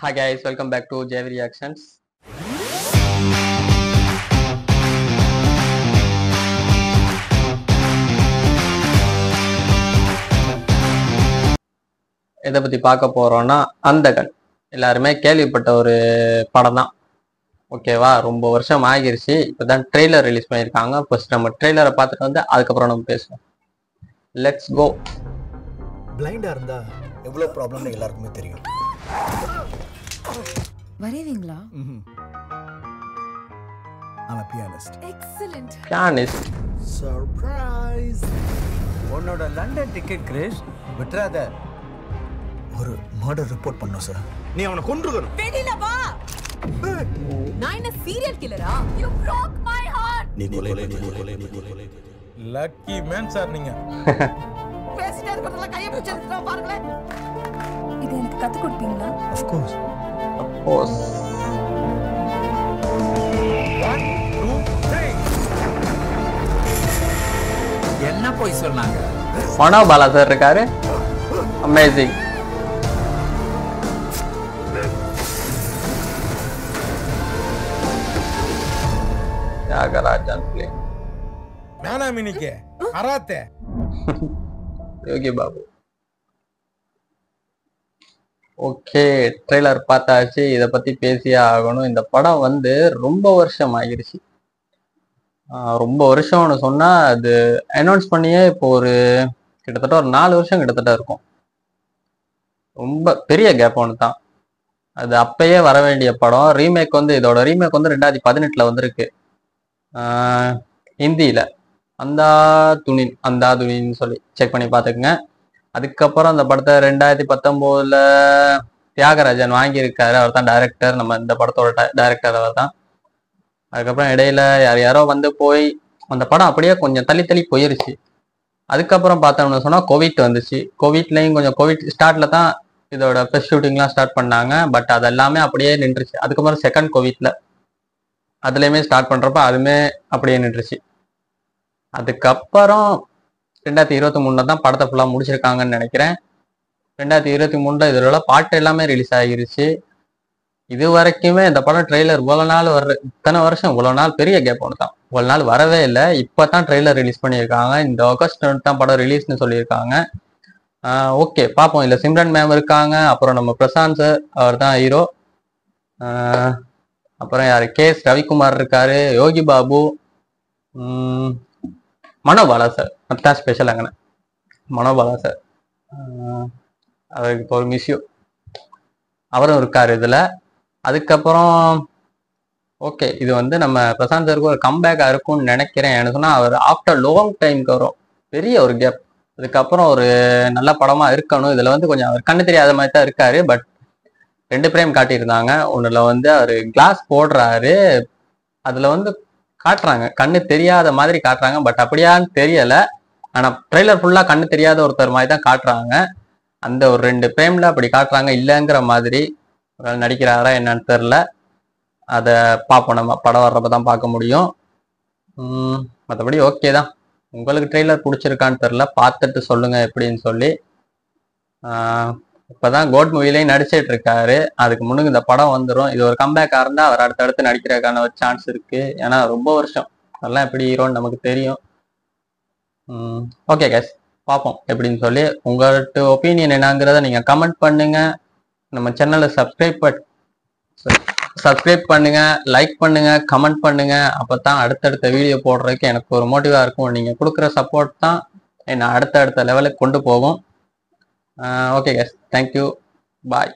Hi guys, welcome back to JV Reactions. இதை பத்தி பார்க்க போறோம்னா அந்தகன் எல்லாருமே கேள்விப்பட்ட ஒரு படம் தான். ஓகேவா, ரொம்ப வருஷம் ஆகிருச்சு. இப்பதான் ட்ரெய்லர் ரிலீஸ் பண்ணியிருக்காங்க. ஃபர்ஸ்ட் நம்ம ட்ரெய்லரை பார்த்துட்டு வந்து அதுக்கப்புறம் நம்ம பேசுவோம். Let's go. பிளைண்டா இருந்தா எவ்வளவு ப்ராப்ளம்னு எல்லாருக்குமே தெரியும். வரைவீங்களா? I'm a pianist. Excellent. Pianist. Surprise. உன்னோட லண்டன் டிக்கெட் கிரேஷ் விட்டுறாத. ஒரு மர்டர் ரிப்போர்ட் பண்ணோம் சார். நீ அவனை கொன்றுகணும். வெளியில வா. நான் என்ன serial கில்லரா? You broke my heart. நீ கொலை லக்கி மேன் சார் நீங்க. பேசிட்டே இருக்கறதுல கைய பிடிச்சிட்டு பாருங்களே. இது எனக்கு கத்து கொடுப்பீங்களா? Of course. போஸ். 1 2 3 என்ன போய் சொன்னாங்க? மனோபாலா சார் இருக்காரு. அமேசிங். தியாகராஜன் பிளே. நானா மினிக்கே அராத்தே யோகி பாபு. ஓகே, ட்ரெய்லர் பார்த்தாச்சு. இதை பத்தி பேசியே ஆகணும். இந்த படம் வந்து ரொம்ப வருஷம் ஆகிருச்சு. ரொம்ப வருஷம்னு சொன்னா அது அனௌன்ஸ் பண்ணியே இப்போ ஒரு கிட்டத்தட்ட ஒரு 4 வருஷம் கிட்டத்தட்ட இருக்கும். ரொம்ப பெரிய கேப் ஒன்று தான். அது அப்பயே வர வேண்டிய படம். ரீமேக் வந்து இதோட ரீமேக் வந்து 2018 வந்திருக்கு ஹிந்தியில. அந்தா துணின்னு சொல்லி செக் பண்ணி பார்த்துக்குங்க. அதுக்கப்புறம் அந்த படத்தை 2019 தியாகராஜன் வாங்கியிருக்காரு. அவர் தான் டைரக்டர். நம்ம இந்த படத்தோட டைரக்டர் அவர் தான். அதுக்கப்புறம் இடையில யாரோ வந்து போய் அந்த படம் அப்படியே கொஞ்சம் தள்ளி போயிருச்சு. அதுக்கப்புறம் பார்த்தோம்னு சொன்னா கோவிட் வந்துச்சு. கோவிட்லையும் கொஞ்சம் கோவிட் ஸ்டார்ட்ல தான் இதோட ஃபர்ஸ்ட் ஷூட்டிங்லாம் ஸ்டார்ட் பண்ணாங்க. பட் அது எல்லாமே அப்படியே நின்றுச்சு. அதுக்கப்புறம் செகண்ட் கோவிட்ல அதுலேயுமே ஸ்டார்ட் பண்றப்ப அதுவுமே அப்படியே நின்றுச்சு. அதுக்கப்புறம் 2023 தான் படத்தை ஃபுல்லாக முடிச்சிருக்காங்கன்னு நினைக்கிறேன். 2023 இதோட பாட்டு எல்லாமே ரிலீஸ் ஆகிருச்சு. இது வரைக்குமே இந்த படம் ட்ரெய்லர் இவ்வளோ நாள் இத்தனை வருஷம் இவ்வளோ நாள் பெரிய கேப் ஒன்று தான். இவ்வளோ நாள் வரவே இல்லை. இப்போ தான் ட்ரெய்லர் ரிலீஸ் பண்ணியிருக்காங்க. இந்த ஆகஸ்ட் தான் படம் ரிலீஸ்னு சொல்லியிருக்காங்க. ஓகே, பார்ப்போம். இல்லை சிம்ரன் மேம் இருக்காங்க. அப்புறம் நம்ம பிரசாந்த் சார், அவர் தான் ஹீரோ. அப்புறம் யார், கேஎஸ் ரவிக்குமார் இருக்காரு, யோகி பாபு, மனோபாலா சார். அதுதான் ஸ்பெஷல் அங்கே மனோபாலா சார். அவருக்கு இப்போ ஒரு மிஸ்யூ அவரும் இருக்காரு இதுல. அதுக்கப்புறம் ஓகே, இது வந்து நம்ம பிரசாந்த் சாருக்கு ஒரு கம்பேக்கா இருக்கும்னு நினைக்கிறேன். என்ன சொன்னா அவர் ஆஃப்டர் லாங் டைம்க்கு வரும், பெரிய ஒரு கேப். அதுக்கப்புறம் ஒரு நல்ல படமா இருக்கணும். இதுல வந்து கொஞ்சம் அவர் கண்ணு தெரியாத மாதிரி தான் இருக்காரு. பட் 2 பிரேம் காட்டியிருந்தாங்க. ஒன்றுல வந்து அவர் கிளாஸ் போடுறாரு. அதுல வந்து காட்டுறாங்க கண்ணு தெரியாத மாதிரி காட்டுறாங்க. பட் அப்படியான்னு தெரியல. ஆனா ட்ரெய்லர் ஃபுல்லா கண்ணு தெரியாத ஒருத்தர் மாதிரி தான் காட்டுறாங்க. அந்த ஒரு 2 பிரேம்ல அப்படி காட்டுறாங்க. இல்லைங்கிற மாதிரி நடிக்கிறாரா என்னன்னு தெரியல. அதை பார்ப்போம். நம்ம படம் வர்றப்ப தான் பார்க்க முடியும். மற்றபடி ஓகே தான். உங்களுக்கு ட்ரெய்லர் பிடிச்சிருக்கான்னு தெரில, பார்த்துட்டு சொல்லுங்க எப்படின்னு சொல்லி. இப்போதான் கோட் மூவிலையும் நடிச்சிட்டு இருக்காரு. அதுக்கு முன்னுக்கு இந்த படம் வந்துடும். இது ஒரு கம்பேக்காக இருந்தால் அவர் அடுத்தடுத்து நடிக்கிறதுக்கான ஒரு சான்ஸ் இருக்கு. ஏன்னா ரொம்ப வருஷம் அதெல்லாம் எப்படி ஹீரோன்னு நமக்கு தெரியும். ஓகே கேஸ், பார்ப்போம் எப்படின்னு சொல்லி. உங்கள்கிட்ட ஒப்பீனியன் என்னங்கிறத நீங்கள் கமெண்ட் பண்ணுங்க. நம்ம சேனலை சப்ஸ்கிரைப் பண்ணுங்க, லைக் பண்ணுங்க, கமெண்ட் பண்ணுங்க. அப்போ தான் அடுத்தடுத்த வீடியோ போடுறதுக்கு எனக்கு ஒரு மோட்டிவாக இருக்கும். நீங்கள் கொடுக்குற சப்போர்ட் தான் என்னை அடுத்தடுத்த லெவலுக்கு கொண்டு போகும். ஓகே கேஸ், தேங்க்யூ, பாய்.